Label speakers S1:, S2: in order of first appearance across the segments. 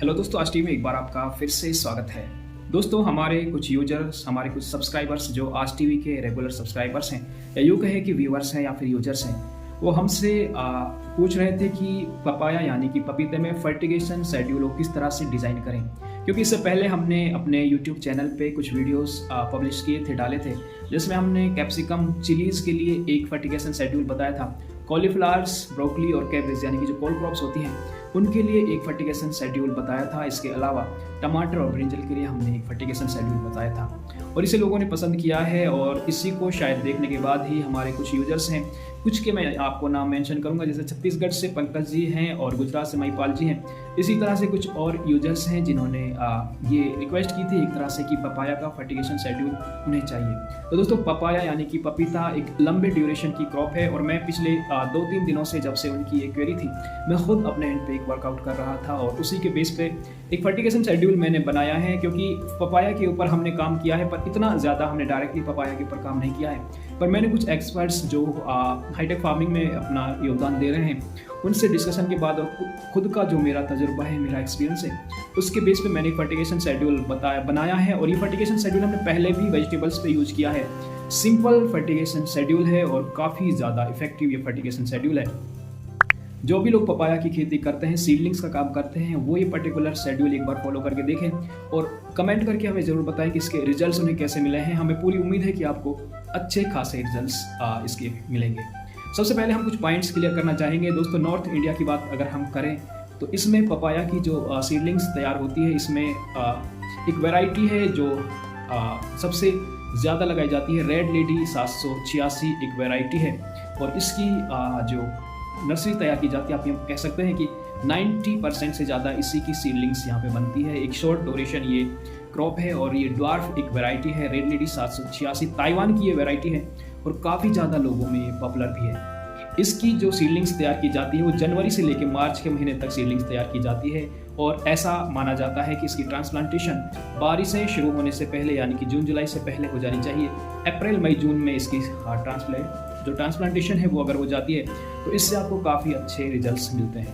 S1: Hello दोस्तों, आज TV में एक बार आपका फिर से स्वागत है। दोस्तों, हमारे कुछ यूजर्स, हमारे कुछ सब्सक्राइबर्स जो आज टीवी के रेगुलर सब्सक्राइबर्स हैं या यूँ कहे कि व्यूअर्स हैं या फिर यूजर्स हैं, वो हमसे पूछ रहे थे कि पपाया यानी कि पपीते में फर्टिगेशन शेड्यूल को किस तरह से डिज़ाइन करें। क्योंकि इससे पहले हमने अपने यूट्यूब चैनल पे कुछ वीडियोस पब्लिश किए थे, डाले थे, जिसमें हमने कैप्सिकम चिलीज़ के लिए एक फर्टिगेशन शेड्यूल बताया था। कॉलीफ्लावर्स, ब्रोकली और कैबेज यानी कि जो कोल्ड क्रॉप्स होती हैं उनके लिए एक फर्टिगेशन शेड्यूल बताया था। इसके अलावा टमाटर और ब्रिंजल के लिए हमने एक फर्टिगेशन शेड्यूल बताया था और इसे लोगों ने पसंद किया है। और इसी को शायद देखने के बाद ही हमारे कुछ यूजर्स हैं, कुछ के मैं आपको नाम मेंशन करूंगा, जैसे छत्तीसगढ़ से पंकज जी हैं और गुजरात से महिपाल जी हैं। इसी तरह से कुछ और यूजर्स हैं जिन्होंने ये रिक्वेस्ट की थी एक तरह से कि पपाया का फर्टिगेशन शेड्यूल उन्हें चाहिए। तो दोस्तों, पपाया यानी कि पपीता एक लंबे ड्यूरेशन की क्रॉप है और मैं पिछले 2-3 दिनों से, जब से उनकी एक क्वेरी थी, मैं खुद अपने एंड पे एक वर्कआउट कर रहा था और उसी के बेस पे एक फर्टिगेशन शेड्यूल मैंने बनाया है। क्योंकि पपाया के ऊपर हमने काम किया है, पर इतना ज़्यादा हमने डायरेक्टली पपाया के ऊपर काम नहीं किया है। पर मैंने कुछ एक्सपर्ट्स जो हाईटेक फार्मिंग में अपना योगदान दे रहे हैं, उनसे डिस्कशन के बाद और खुद का जो मेरा तजुर्बा है, मेरा एक्सपीरियंस है, उसके बेस पे मैंने फर्टिगेशन शेड्यूल बनाया है। और ये फर्टिगेशन शेड्यूल हमने पहले भी वेजिटेबल्स पे यूज किया है। सिंपल फर्टिगेशन शेड्यूल है और काफ़ी ज़्यादा इफेक्टिव ये फर्टिगेशन शेड्यूल है। जो भी लोग पपाया की खेती करते हैं, सीडलिंग्स का काम करते हैं, वो ये पर्टिकुलर शेड्यूल एक बार फॉलो करके देखें और कमेंट करके हमें ज़रूर बताएं कि इसके रिजल्ट्स उन्हें कैसे मिले हैं। हमें पूरी उम्मीद है कि आपको अच्छे खासे रिजल्ट्स इसके मिलेंगे। सबसे पहले हम कुछ पॉइंट्स क्लियर करना चाहेंगे। दोस्तों, नॉर्थ इंडिया की बात अगर हम करें तो इसमें पपाया की जो सीडलिंग्स तैयार होती है, इसमें एक वैरायटी है जो सबसे ज़्यादा लगाई जाती है। रेड लेडी 786 एक वैरायटी है और इसकी जो नर्सरी तैयार की जाती है, आप ये कह सकते हैं कि 90% से ज़्यादा इसी की सीडलिंग्स यहाँ पे बनती है। एक शॉर्ट ड्यूरेशन ये क्रॉप है और ये ड्वार्फ एक वैरायटी है। रेड लेडी 786 ताइवान की ये वैरायटी है और काफ़ी ज़्यादा लोगों में ये पॉपुलर भी है। इसकी जो सीडलिंग्स तैयार की जाती है वो जनवरी से लेकर मार्च के महीने तक सीडलिंग्स तैयार की जाती है और ऐसा माना जाता है कि इसकी ट्रांसप्लांटेशन बारिशें शुरू होने से पहले यानी कि जून जुलाई से पहले हो जानी चाहिए। अप्रैल मई जून में इसकी ट्रांसप्लांटेशन है वो अगर हो जाती है तो इससे आपको काफ़ी अच्छे रिजल्ट्स मिलते हैं।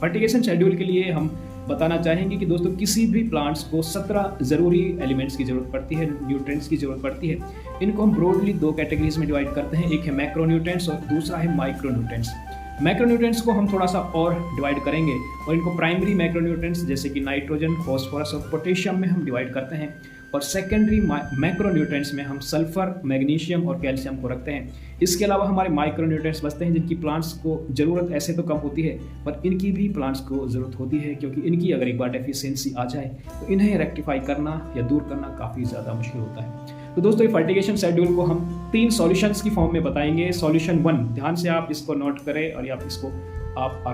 S1: फर्टिगेशन शेड्यूल के लिए हम बताना चाहेंगे कि दोस्तों, किसी भी प्लांट्स को 17 ज़रूरी एलिमेंट्स की ज़रूरत पड़ती है, न्यूट्रिएंट्स की ज़रूरत पड़ती है। इनको हम ब्रॉडली 2 कैटेगरीज में डिवाइड करते हैं। एक है मैक्रोन्यूट्रिएंट्स और दूसरा है माइक्रोन्यूट्रिएंट्स। मैक्रोन्यूट्रिएंट्स को हम थोड़ा सा और डिवाइड करेंगे और इनको प्राइमरी मैक्रोन्यूट्रिएंट्स जैसे कि नाइट्रोजन, फॉस्फोरस और पोटेशियम में हम डिवाइड करते हैं और सेकेंडरी मैक्रोन्यूट्रिएंट्स में हम सल्फर, मैग्नीशियम और कैल्शियम को रखते हैं। इसके अलावा हमारे माइक्रोन्यूट्रिएंट्स बचते हैं जिनकी प्लांट्स को ज़रूरत ऐसे तो कम होती है, पर इनकी भी प्लांट्स को ज़रूरत होती है, क्योंकि इनकी अगर एक बार डेफिशिएंसी आ जाए तो इन्हें रेक्टिफाई करना या दूर करना काफ़ी ज़्यादा मुश्किल होता है। तो दोस्तों, ये फर्टिगेशन शेड्यूल को हम 3 सॉल्यूशंस की फॉर्म में बताएंगे। सॉल्यूशन 1, ध्यान से आप इसको नोट करें और आप इसको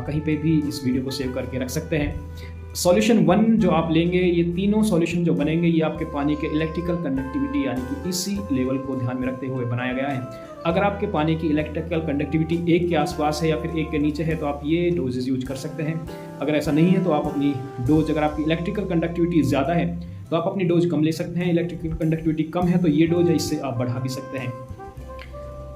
S1: कहीं पे भी इस वीडियो को सेव करके रख सकते हैं। सॉल्यूशन 1 जो आप लेंगे, ये तीनों सॉल्यूशन जो बनेंगे ये आपके पानी के इलेक्ट्रिकल कंडक्टिविटी यानी कि इसी लेवल को ध्यान में रखते हुए बनाया गया है। अगर आपके पानी की इलेक्ट्रिकल कंडक्टिविटी 1 के आसपास है या फिर 1 के नीचे है तो आप ये डोजेज यूज कर सकते हैं। अगर ऐसा नहीं है तो आप अपनी डोज, अगर आपकी इलेक्ट्रिकल कंडक्टिविटी ज़्यादा है तो आप अपनी डोज कम ले सकते हैं। इलेक्ट्रिकल कंडक्टिविटी कम है तो ये डोज है, इससे आप बढ़ा भी सकते हैं।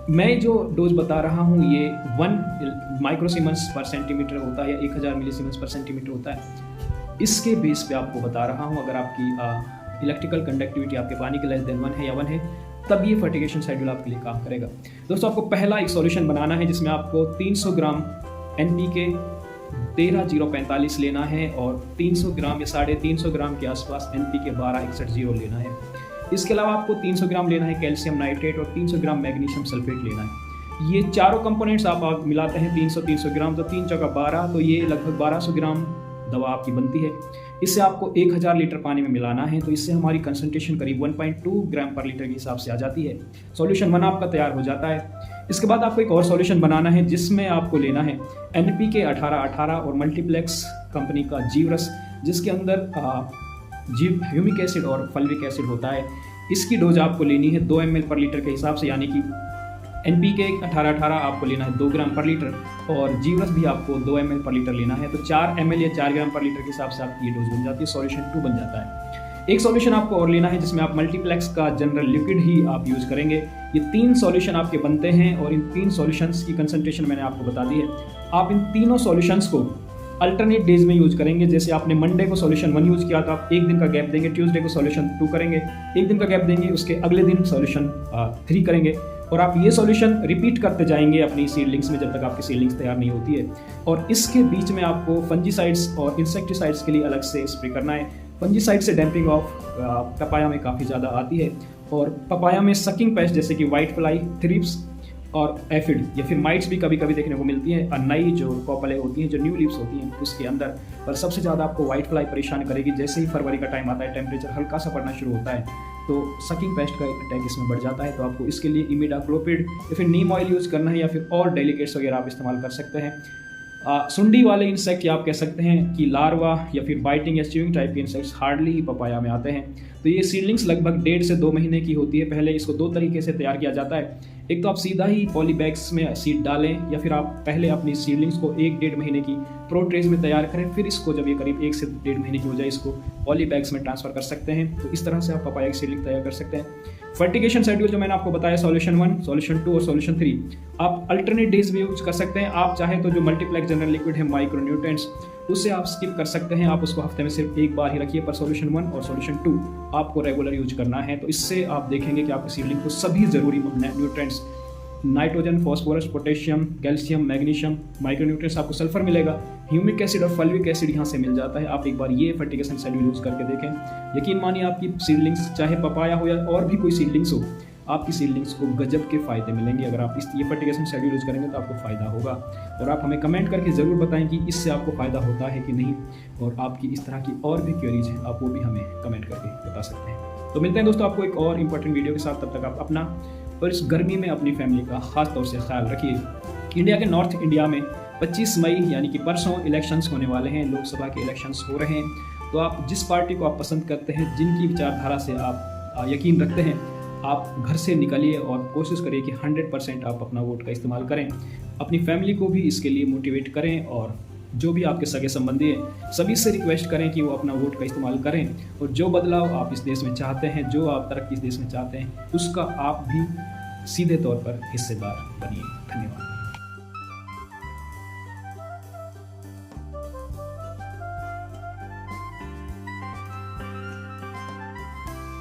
S1: मैं जो डोज बता रहा हूँ ये 1 माइक्रोसीमेंस पर सेंटीमीटर होता है या 1000 मिलीसीमेंस पर सेंटीमीटर होता है। इसके बेस पे आपको बता रहा हूँ। अगर आपकी इलेक्ट्रिकल कंडक्टिविटी आपके पानी के लेस देन 1 है या 1 है, तब ये फर्टिगेशन शेड्यूल आपके लिए काम करेगा। दोस्तों, आपको पहला एक सॉल्यूशन बनाना है जिसमें आपको 300 ग्राम NPK 13045 लेना है और 300 ग्राम या 350 ग्राम के आसपास NPK 12180 लेना है। इसके अलावा आपको 300 ग्राम लेना है कैल्शियम नाइट्रेट और 300 ग्राम मैग्नीशियम सल्फेट लेना है। ये चारों कंपोनेंट्स आप मिलाते हैं 300 ग्राम तो 3 चौका 12, तो ये लगभग 1200 ग्राम दवा आपकी बनती है। इससे आपको 1000 लीटर पानी में मिलाना है, तो इससे हमारी कंसंट्रेशन करीब 1.2 ग्राम पर लीटर के हिसाब से आ जाती है। सॉल्यूशन 1 आपका तैयार हो जाता है। इसके बाद आपको एक और सॉल्यूशन बनाना है जिसमें आपको लेना है NPK 1818 और मल्टीप्लेक्स कंपनी का जीवरस, जिसके अंदर ह्यूमिक एसिड और फल्विक एसिड होता है। इसकी डोज आपको लेनी है 2 ml पर लीटर के हिसाब से, यानी कि NPK 1818 आपको लेना है 2 ग्राम पर लीटर और जीवरस भी आपको 2 ml पर लीटर लेना है, तो 4 ml या 4 ग्राम पर लीटर के हिसाब से आपकी ये डोज बन जाती है। सॉल्यूशन 2 बन जाता है। एक सॉल्यूशन आपको और लेना है जिसमें आप मल्टीप्लेक्स का जनरल लिक्विड ही आप यूज करेंगे। ये 3 सॉल्यूशन आपके बनते हैं और इन 3 सॉल्यूशंस की कंसंट्रेशन मैंने आपको बता दी है। आप इन तीनों सॉल्यूशंस को अल्टरनेट डेज में यूज करेंगे। जैसे आपने मंडे को सॉल्यूशन 1 यूज किया तो आप एक दिन का गैप देंगे, ट्यूसडे को सॉल्यूशन 2 करेंगे, एक दिन का गैप देंगे, उसके अगले दिन सॉल्यूशन 3 करेंगे और आप ये सॉल्यूशन रिपीट करते जाएंगे अपनी सीडलिंग्स में जब तक आपकी सीडलिंग्स तैयार नहीं होती है। और इसके बीच में आपको फंजीसाइड्स और इंसेक्टिसाइड्स के लिए अलग से स्प्रे करना है। फंजीसाइड से डैम्पिंग ऑफ पपाया में काफ़ी ज़्यादा आती है और पपाया में सकिंग पेस्ट जैसे कि वाइट फ्लाई, थ्रिप्स और एफिड या फिर माइट्स भी कभी कभी देखने को मिलती हैं। और नई जो कॉपलें होती हैं, जो न्यू लीव्स होती हैं उसके अंदर, पर सबसे ज़्यादा आपको वाइट फ्लाई परेशान करेगी। जैसे ही फरवरी का टाइम आता है, टेम्परेचर हल्का सा बढ़ना शुरू होता है तो सकिंग पेस्ट का अटैक इसमें बढ़ जाता है। तो आपको इसके लिए इमिडाक्लोपिड या फिर नीम ऑयल यूज़ करना है या फिर और डेलीकेट्स वगैरह आप इस्तेमाल कर सकते हैं। सुंडी वाले इंसेक्ट या आप कह सकते हैं कि लार्वा या फिर बाइटिंग या च्यूइंग टाइप के इंसेक्ट्स हार्डली ही पपाया में आते हैं। तो ये सीडलिंग्स लगभग 1.5 से 2 महीने की होती है। पहले इसको 2 तरीके से तैयार किया जाता है। एक तो आप सीधा ही पॉली बैग्स में सीड डालें या फिर आप पहले अपनी सीडलिंग्स को 1-1.5 महीने की प्रो ट्रेज में तैयार करें, फिर इसको जब ये करीब 1 से 1.5 महीने की हो जाए इसको पॉली बैग्स में ट्रांसफर कर सकते हैं। तो इस तरह से आप पपाया की सीडलिंग तैयार कर सकते हैं। फर्टिगेशन शेड्यूल जो मैंने आपको बताया, सॉल्यूशन 1, सॉल्यूशन 2 और सॉल्यूशन 3 आप अल्टरनेट डेज भी यूज कर सकते हैं। आप चाहे तो जो मल्टीप्लेक्स जनरल लिक्विड है माइक्रोन्यूट्रिएंट्स, उससे आप स्किप कर सकते हैं। आप उसको हफ्ते में सिर्फ एक बार ही रखिए, पर सॉल्यूशन 1 और सॉल्यूशन 2 आपको रेगुलर यूज करना है। तो इससे आप देखेंगे कि आपकी सीडलिंग को सभी जरूरी nutrients, nitrogen, phosphorus, potassium, calcium, magnesium, micronutrients, आपको सल्फर मिलेगा, ह्यूमिक एसिड और फल्विक एसिड यहाँ से मिल जाता है। आप एक बार ये फर्टिगेशन शेड्यूल यूज करके देखें। यकीन मानिए आपकी सीडलिंग्स, चाहे पपाया हो या और भी कोई सीडलिंग्स हो, आपकी सीडलिंग्स को गजब के फ़ायदे मिलेंगे। अगर आप ये फर्टिगेशन शेड्यूल यूज करेंगे तो आपको फ़ायदा होगा। और आप हमें कमेंट करके ज़रूर बताएं कि इससे आपको फ़ायदा होता है कि नहीं, और आपकी इस तरह की और भी क्वेरीज हैं आप वो भी हमें कमेंट करके बता सकते हैं। तो मिलते हैं दोस्तों आपको एक और इंपॉर्टेंट वीडियो के साथ। तब तक आप अपना और इस गर्मी में अपनी फैमिली का खास तौर से ख्याल रखिए। इंडिया के नॉर्थ इंडिया में 25 मई यानी कि परसों इलेक्शंस होने वाले हैं, लोकसभा के इलेक्शंस हो रहे हैं। तो आप जिस पार्टी को आप पसंद करते हैं, जिनकी विचारधारा से आप यकीन रखते हैं, आप घर से निकलिए और कोशिश करिए कि 100% आप अपना वोट का इस्तेमाल करें। अपनी फैमिली को भी इसके लिए मोटिवेट करें और जो भी आपके सगे संबंधी हैं सभी से रिक्वेस्ट करें कि वो अपना वोट का इस्तेमाल करें। और जो बदलाव आप इस देश में चाहते हैं, जो आप तरक्की इस देश में चाहते हैं, उसका आप भी सीधे तौर पर हिस्सेदार बनिए। धन्यवाद।